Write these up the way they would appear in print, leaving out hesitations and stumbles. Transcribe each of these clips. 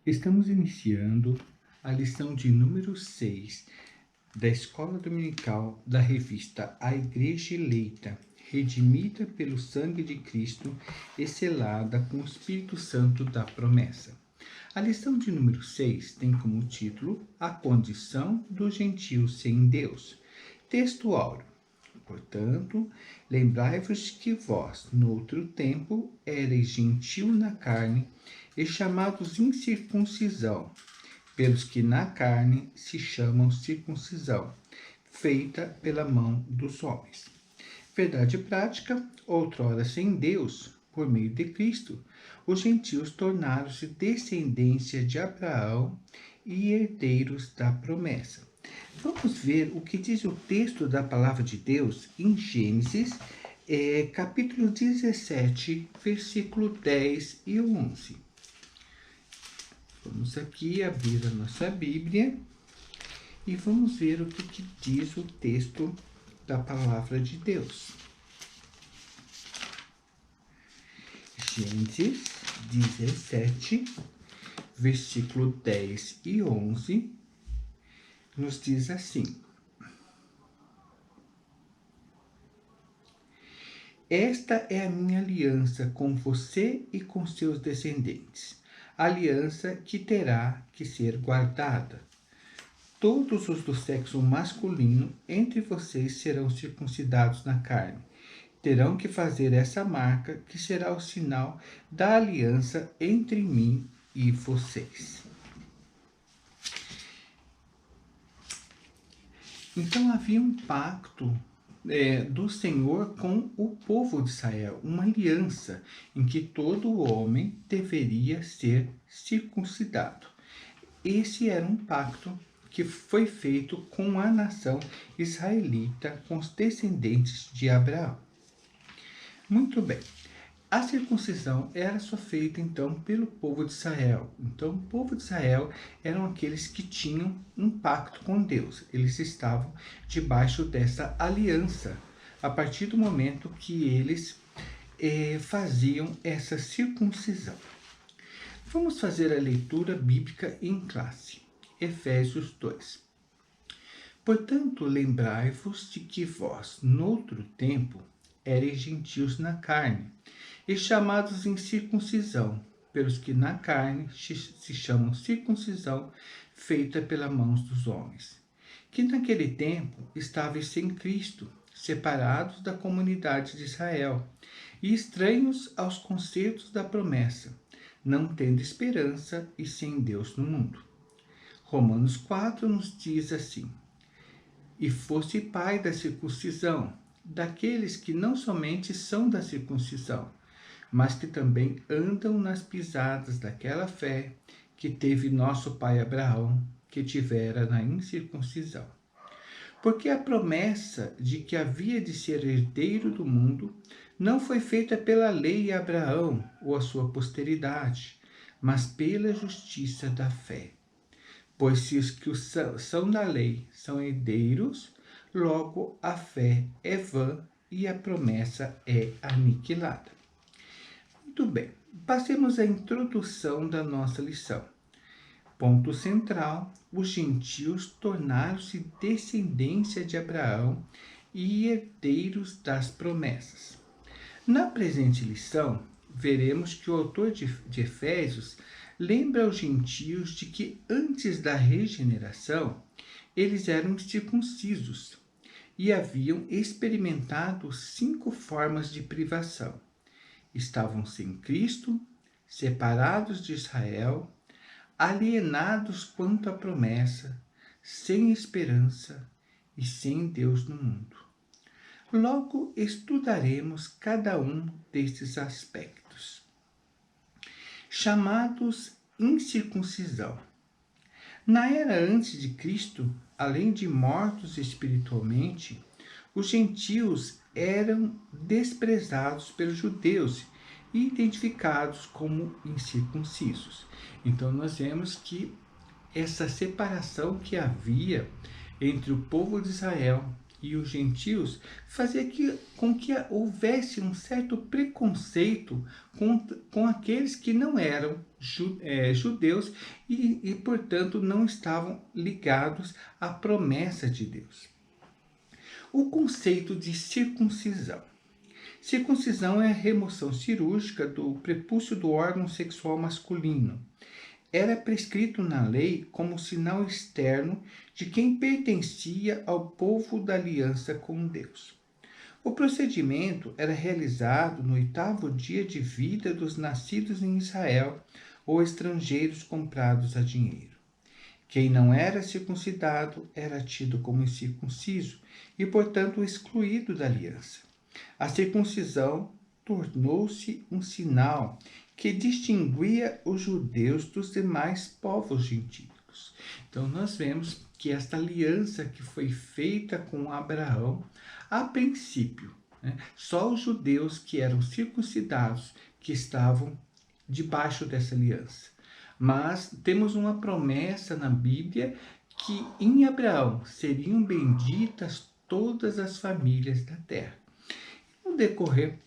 Estamos iniciando a lição de número 6 da Escola Dominical da revista A Igreja Eleita, redimida pelo sangue de Cristo e selada com o Espírito Santo da promessa. A lição de número 6 tem como título A Condição dos Gentios sem Deus. Texto áureo. Portanto, lembrai-vos que vós, noutro tempo, ereis gentil na carne e chamados incircuncisão, pelos que na carne se chamam circuncisão, feita pela mão dos homens. Verdade prática, outrora sem Deus, por meio de Cristo, os gentios tornaram-se descendência de Abraão e herdeiros da promessa. Vamos ver o que diz o texto da palavra de Deus em Gênesis, capítulo 17, versículo 10 e 11. Vamos aqui abrir a nossa Bíblia e vamos ver o que diz o texto da palavra de Deus. Gênesis 17, versículo 10 e 11, nos diz assim: Esta é a minha aliança com você e com seus descendentes, aliança que terá que ser guardada. Todos os do sexo masculino entre vocês serão circuncidados na carne. Terão que fazer essa marca, que será o sinal da aliança entre mim e vocês. Então havia um pacto do Senhor com o povo de Israel, uma aliança em que todo homem deveria ser circuncidado. Esse era um pacto que foi feito com a nação israelita, com os descendentes de Abraão. Muito bem. A circuncisão era só feita, então, pelo povo de Israel. Então, o povo de Israel eram aqueles que tinham um pacto com Deus. Eles estavam debaixo dessa aliança, a partir do momento que eles faziam essa circuncisão. Vamos fazer a leitura bíblica em classe. Efésios 2. Portanto, lembrai-vos de que vós, noutro tempo, ereis gentios na carne, e chamados em circuncisão, pelos que na carne se chamam circuncisão, feita pelas mãos dos homens, que naquele tempo estavam sem Cristo, separados da comunidade de Israel, e estranhos aos conceitos da promessa, não tendo esperança e sem Deus no mundo. Romanos 4 nos diz assim: E fosse pai da circuncisão, daqueles que não somente são da circuncisão, mas que também andam nas pisadas daquela fé que teve nosso pai Abraão, que tivera na incircuncisão. Porque a promessa de que havia de ser herdeiro do mundo não foi feita pela lei a Abraão ou a sua posteridade, mas pela justiça da fé. Pois se os que são da lei são herdeiros, logo a fé é vã e a promessa é aniquilada. Muito bem, passemos à introdução da nossa lição. Ponto central: os gentios tornaram-se descendência de Abraão e herdeiros das promessas. Na presente lição, veremos que o autor de Efésios lembra aos gentios de que antes da regeneração, eles eram circuncisos e haviam experimentado 5 formas de privação. Estavam sem Cristo, separados de Israel, alienados quanto à promessa, sem esperança e sem Deus no mundo. Logo estudaremos cada um destes aspectos. Chamados incircuncisão. Na era antes de Cristo, além de mortos espiritualmente, os gentios eram desprezados pelos judeus e identificados como incircuncisos. Então nós vemos que essa separação que havia entre o povo de Israel e os gentios fazia com que houvesse um certo preconceito com aqueles que não eram judeus portanto, não estavam ligados à promessa de Deus. O conceito de circuncisão. Circuncisão é a remoção cirúrgica do prepúcio do órgão sexual masculino. Era prescrito na lei como sinal externo de quem pertencia ao povo da aliança com Deus. O procedimento era realizado no 8º dia de vida dos nascidos em Israel ou estrangeiros comprados a dinheiro. Quem não era circuncidado era tido como incircunciso e, portanto, excluído da aliança. A circuncisão tornou-se um sinal que distinguia os judeus dos demais povos gentílicos. Então, nós vemos que esta aliança que foi feita com Abraão, a princípio, só os judeus que eram circuncidados que estavam debaixo dessa aliança. Mas temos uma promessa na Bíblia que em Abraão seriam benditas todas as famílias da terra. No decorrer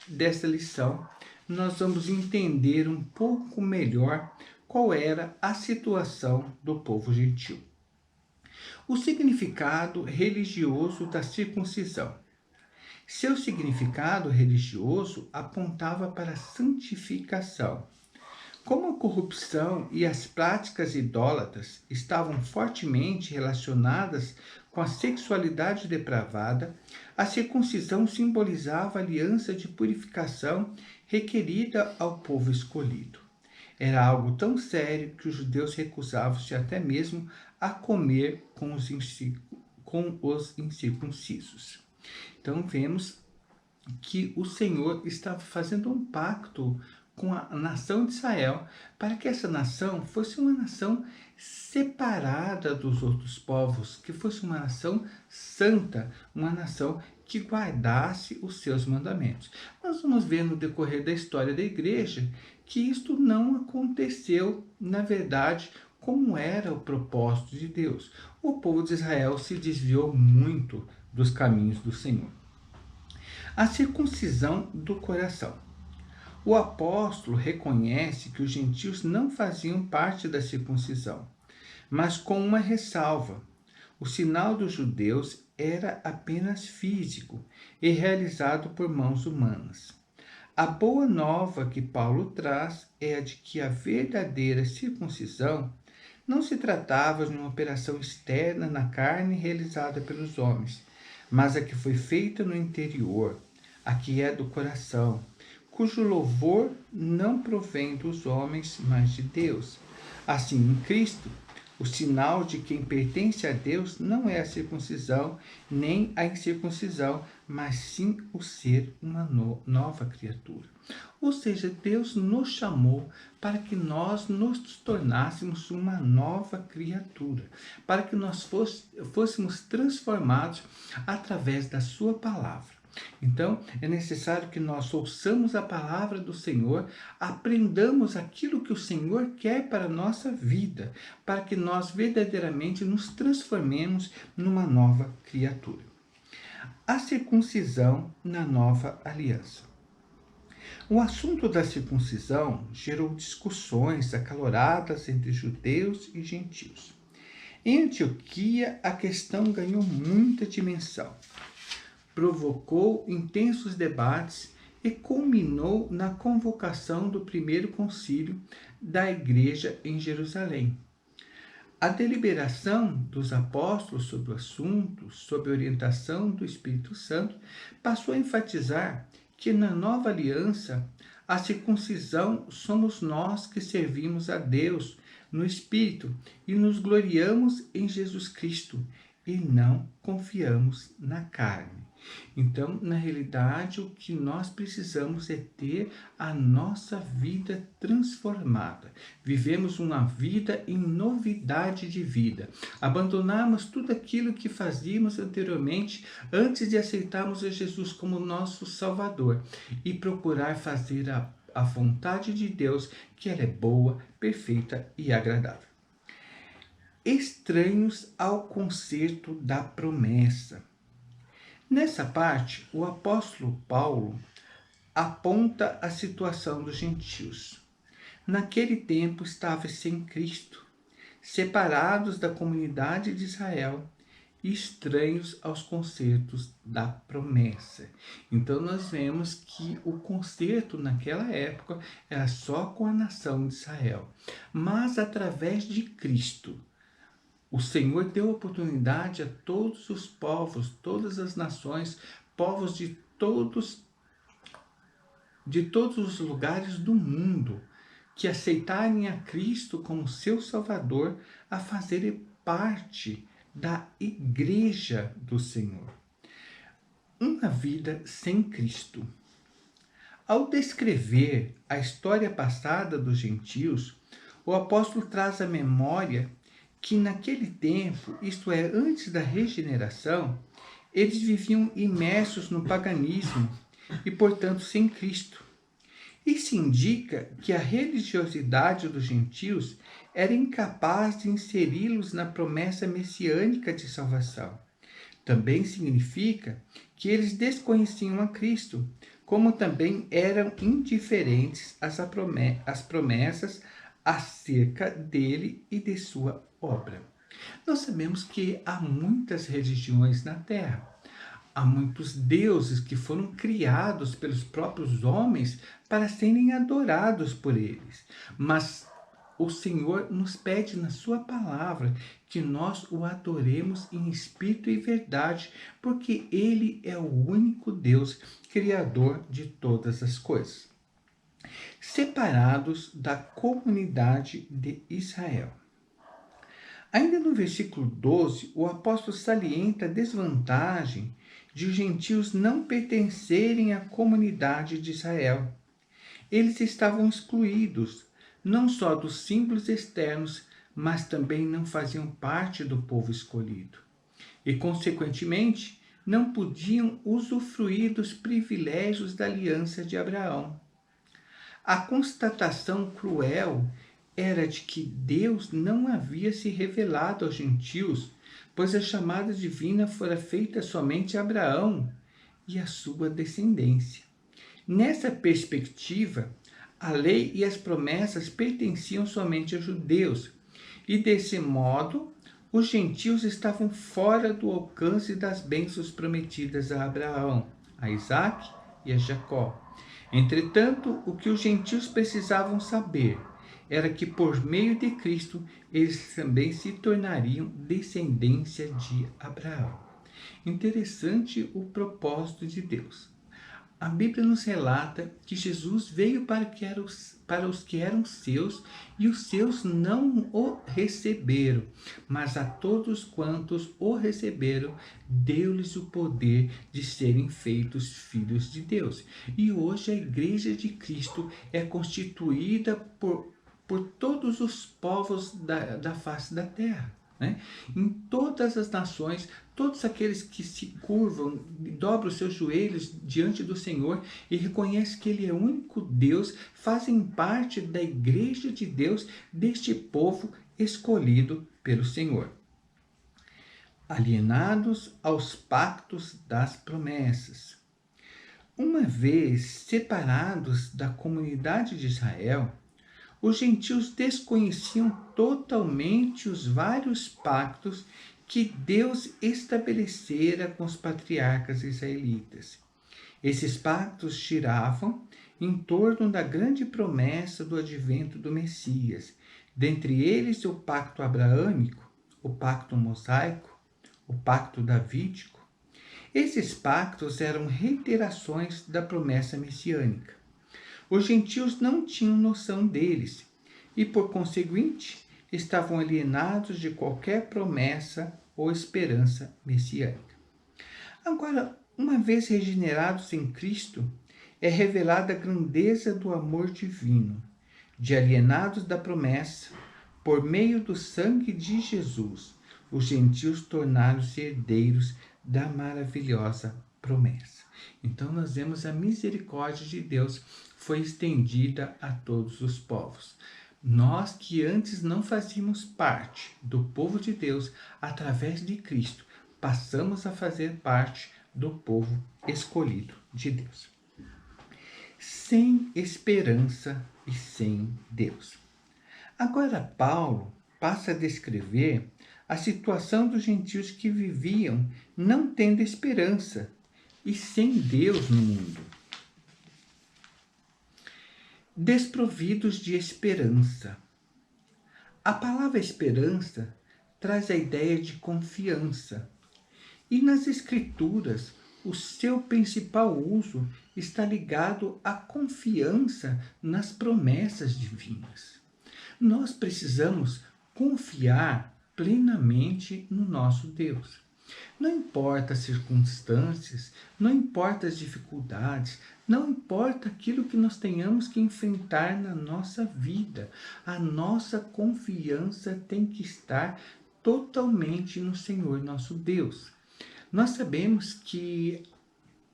dessa lição, nós vamos entender um pouco melhor qual era a situação do povo gentil. O significado religioso da circuncisão. Seu significado religioso apontava para a santificação. Como a corrupção e as práticas idólatras estavam fortemente relacionadas com a sexualidade depravada, a circuncisão simbolizava a aliança de purificação requerida ao povo escolhido. Era algo tão sério que os judeus recusavam-se até mesmo a comer com os incircuncisos. Então vemos que o Senhor estava fazendo um pacto com a nação de Israel, para que essa nação fosse uma nação separada dos outros povos, que fosse uma nação santa, uma nação que guardasse os seus mandamentos. Nós vamos ver no decorrer da história da igreja que isto não aconteceu, na verdade, como era o propósito de Deus. O povo de Israel se desviou muito dos caminhos do Senhor. A circuncisão do coração. O apóstolo reconhece que os gentios não faziam parte da circuncisão, mas com uma ressalva. O sinal dos judeus era apenas físico e realizado por mãos humanas. A boa nova que Paulo traz é a de que a verdadeira circuncisão não se tratava de uma operação externa na carne realizada pelos homens, mas a que foi feita no interior, a que é do coração, cujo louvor não provém dos homens, mas de Deus. Assim, em Cristo, o sinal de quem pertence a Deus não é a circuncisão, nem a incircuncisão, mas sim o ser uma nova criatura. Ou seja, Deus nos chamou para que nós nos tornássemos uma nova criatura, para que nós fôssemos transformados através da sua palavra. Então, é necessário que nós ouçamos a palavra do Senhor, aprendamos aquilo que o Senhor quer para a nossa vida, para que nós verdadeiramente nos transformemos numa nova criatura. A circuncisão na nova aliança. O assunto da circuncisão gerou discussões acaloradas entre judeus e gentios. Em Antioquia, a questão ganhou muita dimensão. Provocou intensos debates e culminou na convocação do primeiro concílio da Igreja em Jerusalém. A deliberação dos apóstolos sobre o assunto, sob orientação do Espírito Santo, passou a enfatizar que na nova aliança, a circuncisão somos nós que servimos a Deus no Espírito e nos gloriamos em Jesus Cristo e não confiamos na carne. Então, na realidade, o que nós precisamos é ter a nossa vida transformada. Vivemos uma vida em novidade de vida. Abandonarmos tudo aquilo que fazíamos anteriormente, antes de aceitarmos a Jesus como nosso Salvador. E procurar fazer a vontade de Deus, que ela é boa, perfeita e agradável. Estranhos ao concerto da promessa. Nessa parte, o apóstolo Paulo aponta a situação dos gentios. Naquele tempo estavam sem Cristo, separados da comunidade de Israel e estranhos aos concertos da promessa. Então nós vemos que o concerto naquela época era só com a nação de Israel. Mas através de Cristo, o Senhor deu oportunidade a todos os povos, todas as nações, povos de todos os lugares do mundo, que aceitarem a Cristo como seu Salvador, a fazerem parte da Igreja do Senhor. Uma vida sem Cristo. Ao descrever a história passada dos gentios, o apóstolo traz à memória que naquele tempo, isto é, antes da regeneração, eles viviam imersos no paganismo e, portanto, sem Cristo. Isso indica que a religiosidade dos gentios era incapaz de inseri-los na promessa messiânica de salvação. Também significa que eles desconheciam a Cristo, como também eram indiferentes às promessas acerca dele e de sua obra. Nós sabemos que há muitas religiões na Terra. Há muitos deuses que foram criados pelos próprios homens para serem adorados por eles. Mas o Senhor nos pede na sua palavra que nós o adoremos em espírito e verdade, porque ele é o único Deus, criador de todas as coisas. Separados da comunidade de Israel. Ainda no versículo 12, o apóstolo salienta a desvantagem de os gentios não pertencerem à comunidade de Israel. Eles estavam excluídos, não só dos símbolos externos, mas também não faziam parte do povo escolhido. E, consequentemente, não podiam usufruir dos privilégios da aliança de Abraão. A constatação cruel era de que Deus não havia se revelado aos gentios, pois a chamada divina fora feita somente a Abraão e a sua descendência. Nessa perspectiva, a lei e as promessas pertenciam somente aos judeus, e desse modo, os gentios estavam fora do alcance das bênçãos prometidas a Abraão, a Isaque e a Jacó. Entretanto, o que os gentios precisavam saber era que por meio de Cristo eles também se tornariam descendência de Abraão. Interessante o propósito de Deus. A Bíblia nos relata que Jesus veio para os que eram seus e os seus não o receberam, mas a todos quantos o receberam, deu-lhes o poder de serem feitos filhos de Deus. E hoje a Igreja de Cristo é constituída por todos os povos da face da terra. Né? Em todas as nações, todos aqueles que se curvam, dobram os seus joelhos diante do Senhor e reconhecem que Ele é o único Deus, fazem parte da Igreja de Deus, deste povo escolhido pelo Senhor. Alienados aos pactos das promessas. Uma vez separados da comunidade de Israel, os gentios desconheciam totalmente os vários pactos que Deus estabelecera com os patriarcas israelitas. Esses pactos giravam em torno da grande promessa do advento do Messias, dentre eles o pacto abraâmico, o pacto mosaico, o pacto davídico. Esses pactos eram reiterações da promessa messiânica. Os gentios não tinham noção deles e, por conseguinte, estavam alienados de qualquer promessa ou esperança messiânica. Agora, uma vez regenerados em Cristo, é revelada a grandeza do amor divino, de alienados da promessa, por meio do sangue de Jesus, os gentios tornaram-se herdeiros da maravilhosa promessa. Então nós vemos a misericórdia de Deus foi estendida a todos os povos. Nós que antes não fazíamos parte do povo de Deus, através de Cristo, passamos a fazer parte do povo escolhido de Deus. Sem esperança e sem Deus. Agora, Paulo passa a descrever a situação dos gentios que viviam não tendo esperança e sem Deus no mundo. Desprovidos de esperança. A palavra esperança traz a ideia de confiança. E nas Escrituras, o seu principal uso está ligado à confiança nas promessas divinas. Nós precisamos confiar plenamente no nosso Deus. Não importa as circunstâncias, não importa as dificuldades, não importa aquilo que nós tenhamos que enfrentar na nossa vida. A nossa confiança tem que estar totalmente no Senhor nosso Deus. Nós sabemos que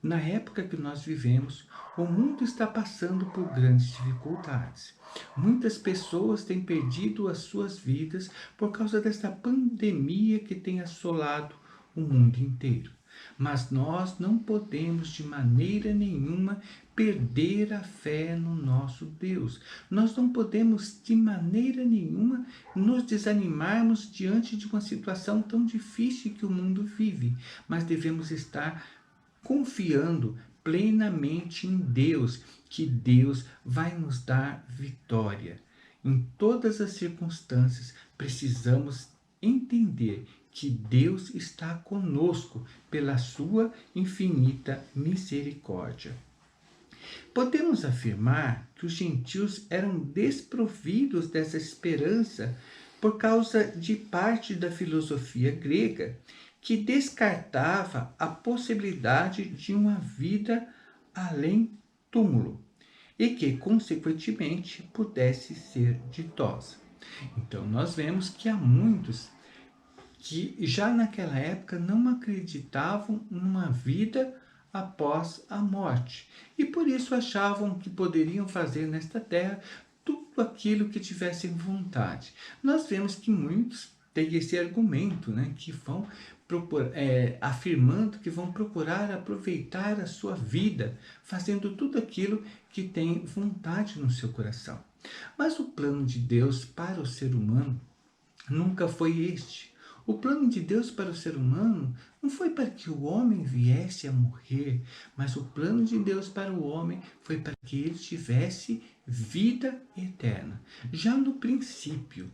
na época que nós vivemos, o mundo está passando por grandes dificuldades. Muitas pessoas têm perdido as suas vidas por causa dessa pandemia que tem assolado o mundo inteiro. Mas nós não podemos de maneira nenhuma perder a fé no nosso Deus. Nós não podemos de maneira nenhuma nos desanimarmos diante de uma situação tão difícil que o mundo vive, mas devemos estar confiando plenamente em Deus, que Deus vai nos dar vitória. Em todas as circunstâncias, precisamos entender que Deus está conosco pela sua infinita misericórdia. Podemos afirmar que os gentios eram desprovidos dessa esperança por causa de parte da filosofia grega, que descartava a possibilidade de uma vida além túmulo e que, consequentemente, pudesse ser ditosa. Então, nós vemos que há muitos que já naquela época não acreditavam numa vida após a morte e por isso achavam que poderiam fazer nesta terra tudo aquilo que tivessem vontade. Nós vemos que muitos têm esse argumento, que vão afirmando que vão procurar aproveitar a sua vida, fazendo tudo aquilo que tem vontade no seu coração. Mas o plano de Deus para o ser humano nunca foi este. O plano de Deus para o ser humano não foi para que o homem viesse a morrer, mas o plano de Deus para o homem foi para que ele tivesse vida eterna. Já no princípio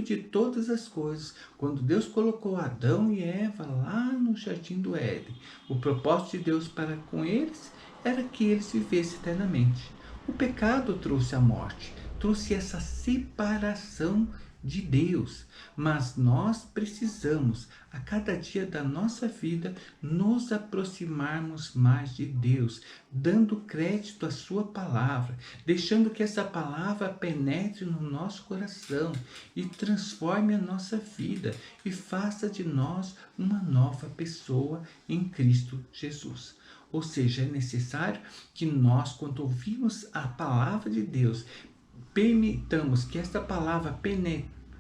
de todas as coisas, quando Deus colocou Adão e Eva lá no jardim do Éden, o propósito de Deus para com eles era que eles vivessem eternamente. O pecado trouxe a morte, trouxe essa separação de Deus, mas nós precisamos a cada dia da nossa vida nos aproximarmos mais de Deus, dando crédito à sua palavra, deixando que essa palavra penetre no nosso coração e transforme a nossa vida e faça de nós uma nova pessoa em Cristo Jesus. Ou seja, é necessário que nós, quando ouvimos a palavra de Deus, permitamos que esta palavra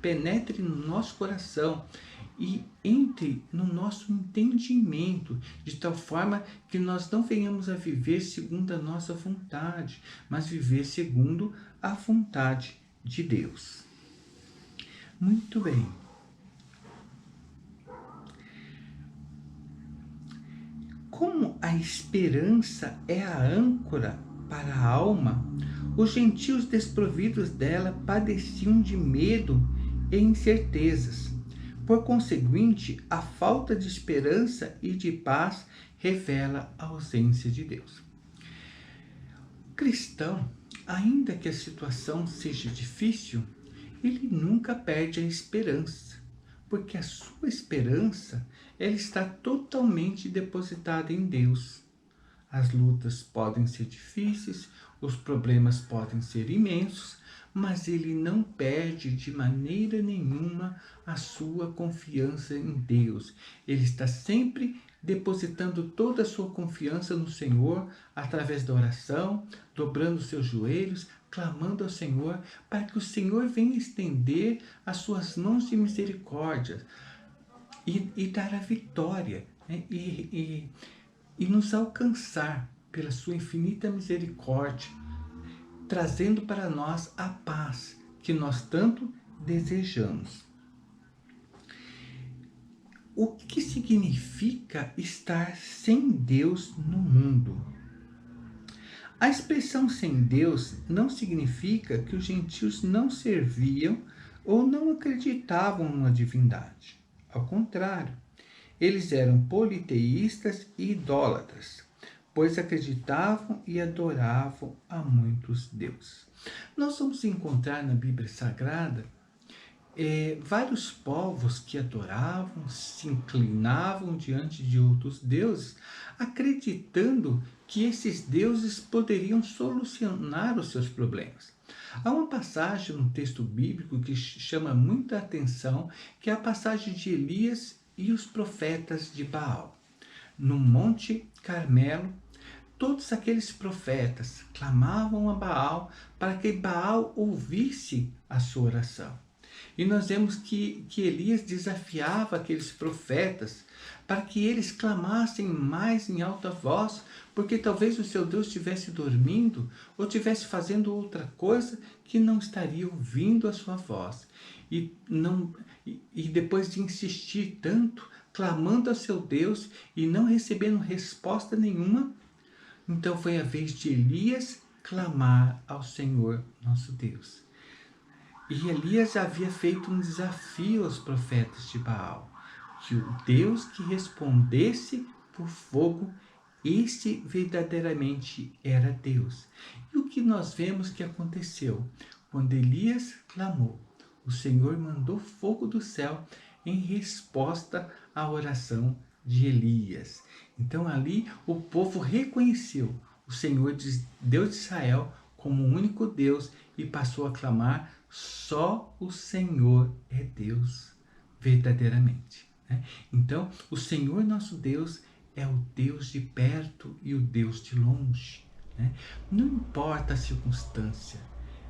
penetre no nosso coração e entre no nosso entendimento, de tal forma que nós não venhamos a viver segundo a nossa vontade, mas viver segundo a vontade de Deus. Muito bem. Como a esperança é a âncora para a alma, os gentios desprovidos dela padeciam de medo e incertezas. Por conseguinte, a falta de esperança e de paz revela a ausência de Deus. O cristão, ainda que a situação seja difícil, ele nunca perde a esperança, porque a sua esperança ela está totalmente depositada em Deus. As lutas podem ser difíceis, os problemas podem ser imensos, mas ele não perde de maneira nenhuma a sua confiança em Deus. Ele está sempre depositando toda a sua confiança no Senhor através da oração, dobrando seus joelhos, clamando ao Senhor para que o Senhor venha estender as suas mãos de misericórdia e dar a vitória né, e nos alcançar pela sua infinita misericórdia, trazendo para nós a paz que nós tanto desejamos. O que significa estar sem Deus no mundo? A expressão sem Deus não significa que os gentios não serviam ou não acreditavam numa divindade. Ao contrário, eles eram politeístas e idólatras, pois acreditavam e adoravam a muitos deuses. Nós vamos encontrar na Bíblia Sagrada vários povos que adoravam, se inclinavam diante de outros deuses, acreditando que esses deuses poderiam solucionar os seus problemas. Há uma passagem no texto bíblico que chama muita atenção, que é a passagem de Elias e os profetas de Baal. No Monte Carmelo, todos aqueles profetas clamavam a Baal para que Baal ouvisse a sua oração. E nós vemos que Elias desafiava aqueles profetas para que eles clamassem mais em alta voz, porque talvez o seu Deus estivesse dormindo ou estivesse fazendo outra coisa que não estaria ouvindo a sua voz. E depois de insistir tanto, clamando a seu Deus e não recebendo resposta nenhuma, então foi a vez de Elias clamar ao Senhor nosso Deus. E Elias havia feito um desafio aos profetas de Baal, que o Deus que respondesse por fogo, esse verdadeiramente era Deus. E o que nós vemos que aconteceu? Quando Elias clamou, o Senhor mandou fogo do céu em resposta à oração de Elias. Então ali o povo reconheceu o Senhor, Deus de Israel, como o único Deus e passou a clamar: só o Senhor é Deus verdadeiramente. Né? Então, o Senhor nosso Deus é o Deus de perto e o Deus de longe. Né? Não importa a circunstância,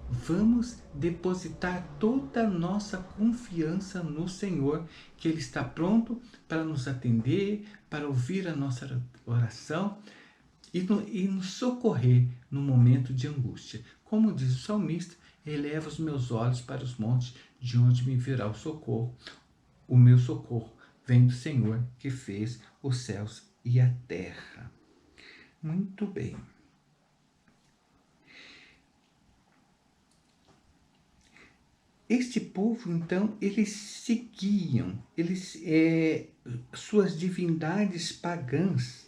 vamos depositar toda a nossa confiança no Senhor, que Ele está pronto para nos atender, para ouvir a nossa oração e nos socorrer no momento de angústia. Como diz o salmista: eleva os meus olhos para os montes, de onde me virá o socorro. O meu socorro vem do Senhor, que fez os céus e a terra. Muito bem. Este povo, então, eles seguiam suas divindades pagãs.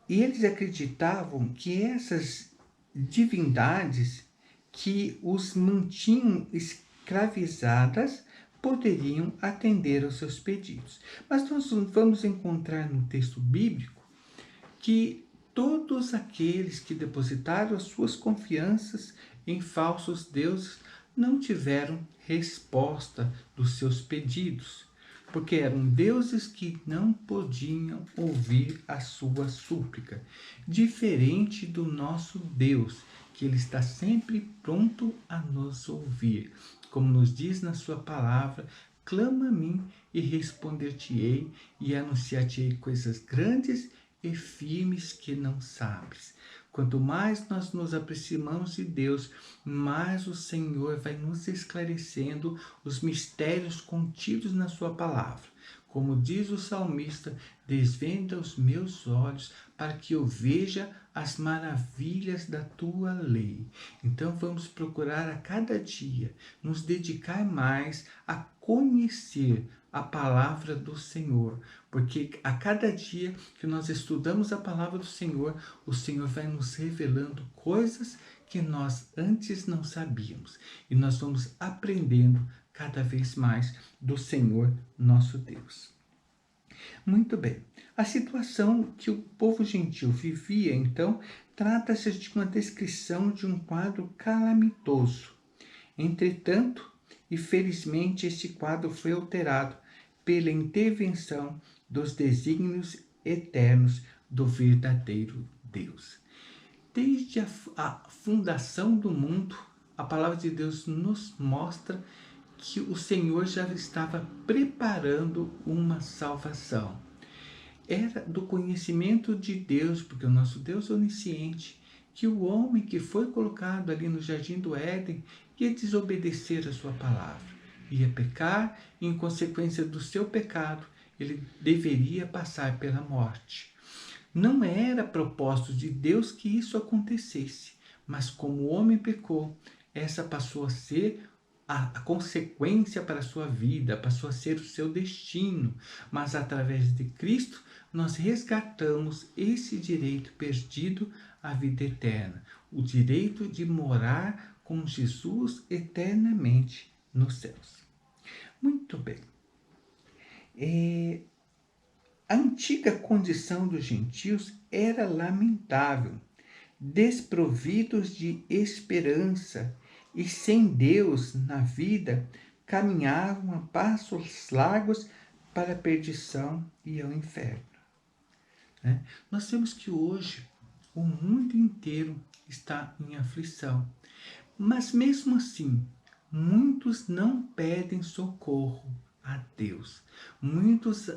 E eles acreditavam que essas divindades que os mantinham escravizadas poderiam atender aos seus pedidos. Mas nós vamos encontrar no texto bíblico que todos aqueles que depositaram as suas confianças em falsos deuses não tiveram resposta dos seus pedidos, porque eram deuses que não podiam ouvir a sua súplica, diferente do nosso Deus, que Ele está sempre pronto a nos ouvir. Como nos diz na sua palavra: clama a mim e responder-te-ei e anunciar-te-ei coisas grandes e firmes que não sabes. Quanto mais nós nos aproximamos de Deus, mais o Senhor vai nos esclarecendo os mistérios contidos na sua palavra. Como diz o salmista: desvenda os meus olhos para que eu veja as maravilhas da tua lei. Então vamos procurar a cada dia nos dedicar mais a conhecer a palavra do Senhor, porque a cada dia que nós estudamos a palavra do Senhor, o Senhor vai nos revelando coisas que nós antes não sabíamos, e nós vamos aprendendo cada vez mais do Senhor nosso Deus. Muito bem, a situação que o povo gentil vivia, então, trata-se de uma descrição de um quadro calamitoso. Entretanto, e felizmente, este quadro foi alterado pela intervenção dos desígnios eternos do verdadeiro Deus. Desde a fundação do mundo, a palavra de Deus nos mostra que o Senhor já estava preparando uma salvação. Era do conhecimento de Deus, porque o nosso Deus é onisciente, que o homem que foi colocado ali no jardim do Éden ia desobedecer a sua palavra, ia pecar e, em consequência do seu pecado, ele deveria passar pela morte. Não era propósito de Deus que isso acontecesse, mas como o homem pecou, essa passou a ser a consequência para a sua vida, passou a ser o seu destino. Mas através de Cristo, nós resgatamos esse direito perdido à vida eterna, o direito de morar com Jesus eternamente nos céus. Muito bem. A antiga condição dos gentios era lamentável, desprovidos de esperança e sem Deus na vida, caminhavam a passos largos para a perdição e ao inferno. Nós vemos que hoje o mundo inteiro está em aflição, mas mesmo assim, muitos não pedem socorro a Deus. Muitos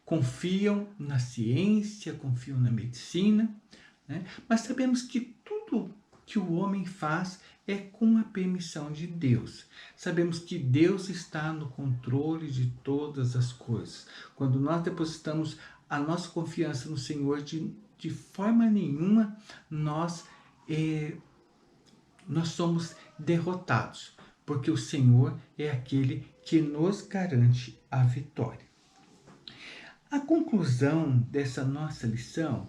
confiam na ciência, confiam na medicina, mas sabemos que tudo que o homem faz é com a permissão de Deus. Sabemos que Deus está no controle de todas as coisas. Quando nós depositamos a nossa confiança no Senhor, de forma nenhuma nós somos derrotados, porque o Senhor é aquele que nos garante a vitória. A conclusão dessa nossa lição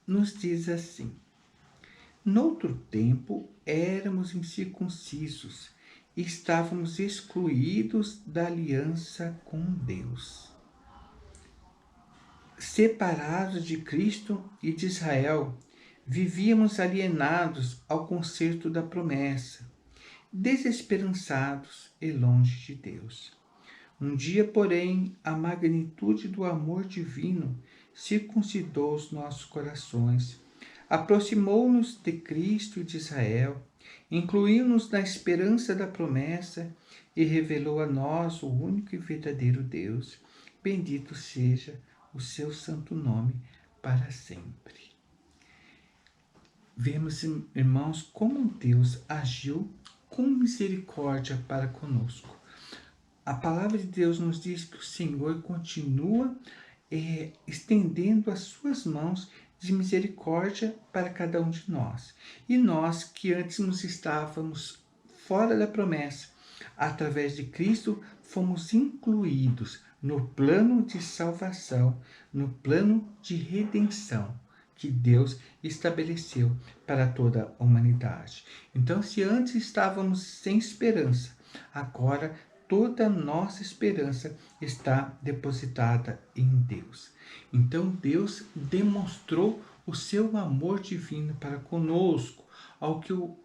nos diz assim: noutro tempo éramos incircuncisos e estávamos excluídos da aliança com Deus, separados de Cristo e de Israel, vivíamos alienados ao concerto da promessa, desesperançados e longe de Deus. Um dia, porém, a magnitude do amor divino circuncidou os nossos corações, aproximou-nos de Cristo e de Israel, incluiu-nos na esperança da promessa e revelou a nós o único e verdadeiro Deus. Bendito seja o seu santo nome para sempre. Vemos, irmãos, como Deus agiu com misericórdia para conosco. A palavra de Deus nos diz que o Senhor continua estendendo as suas mãos de misericórdia para cada um de nós. E nós que antes nos estávamos fora da promessa, através de Cristo fomos incluídos no plano de salvação, no plano de redenção que Deus estabeleceu para toda a humanidade. Então, se antes estávamos sem esperança, agora toda a nossa esperança está depositada em Deus. Então, Deus demonstrou o seu amor divino para conosco, ao que o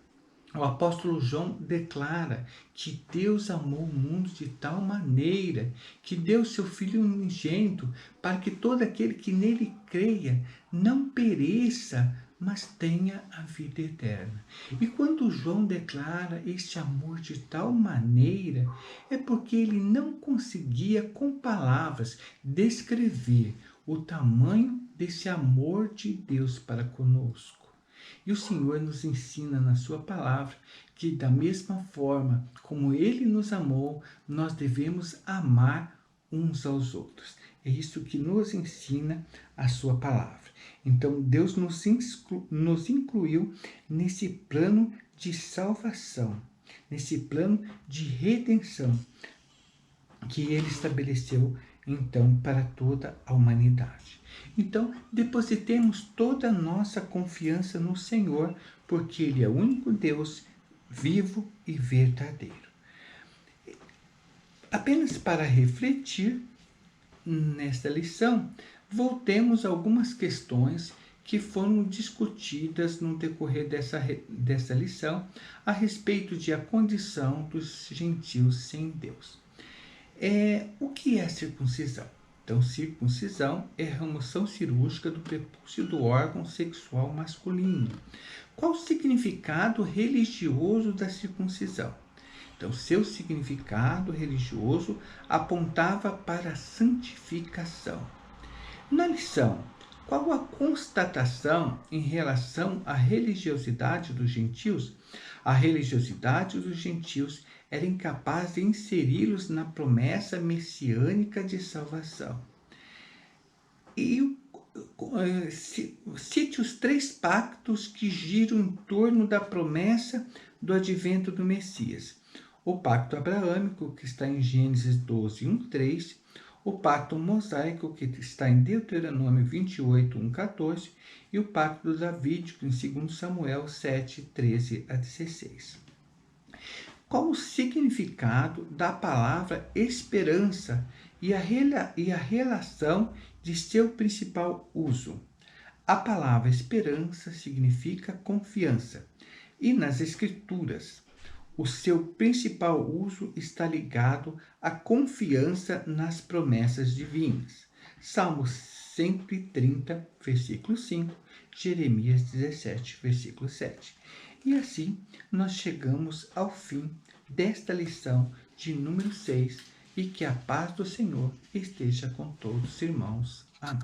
apóstolo João declara que Deus amou o mundo de tal maneira que deu seu Filho unigênito para que todo aquele que nele creia não pereça, mas tenha a vida eterna. E quando João declara este amor de tal maneira, é porque ele não conseguia com palavras descrever o tamanho desse amor de Deus para conosco. E o Senhor nos ensina na sua palavra que da mesma forma como Ele nos amou, nós devemos amar uns aos outros. É isso que nos ensina a sua palavra. Então Deus nos incluiu nesse plano de salvação, nesse plano de redenção que Ele estabeleceu então para toda a humanidade. Então, depositemos toda a nossa confiança no Senhor, porque Ele é o único Deus vivo e verdadeiro. Apenas para refletir nesta lição, voltemos a algumas questões que foram discutidas no decorrer dessa lição a respeito de a condição dos gentios sem Deus. O que é circuncisão? Então, circuncisão é a remoção cirúrgica do prepúcio do órgão sexual masculino. Qual o significado religioso da circuncisão? Então, seu significado religioso apontava para a santificação. Na lição, qual a constatação em relação à religiosidade dos gentios? A religiosidade dos gentios era incapaz de inseri-los na promessa messiânica de salvação. E cite os 3 pactos que giram em torno da promessa do advento do Messias. O pacto abraâmico, que está em Gênesis 12, 1, 3, o pacto mosaico, que está em Deuteronômio 28, 1, 14, e o pacto davídico, em 2 Samuel 7, 13 a 16. Qual o significado da palavra esperança e a relação de seu principal uso? A palavra esperança significa confiança, e nas Escrituras, o seu principal uso está ligado à confiança nas promessas divinas. Salmos 130, versículo 5, Jeremias 17, versículo 7. E assim nós chegamos ao fim desta lição de número 6, e que a paz do Senhor esteja com todos os irmãos. Amém.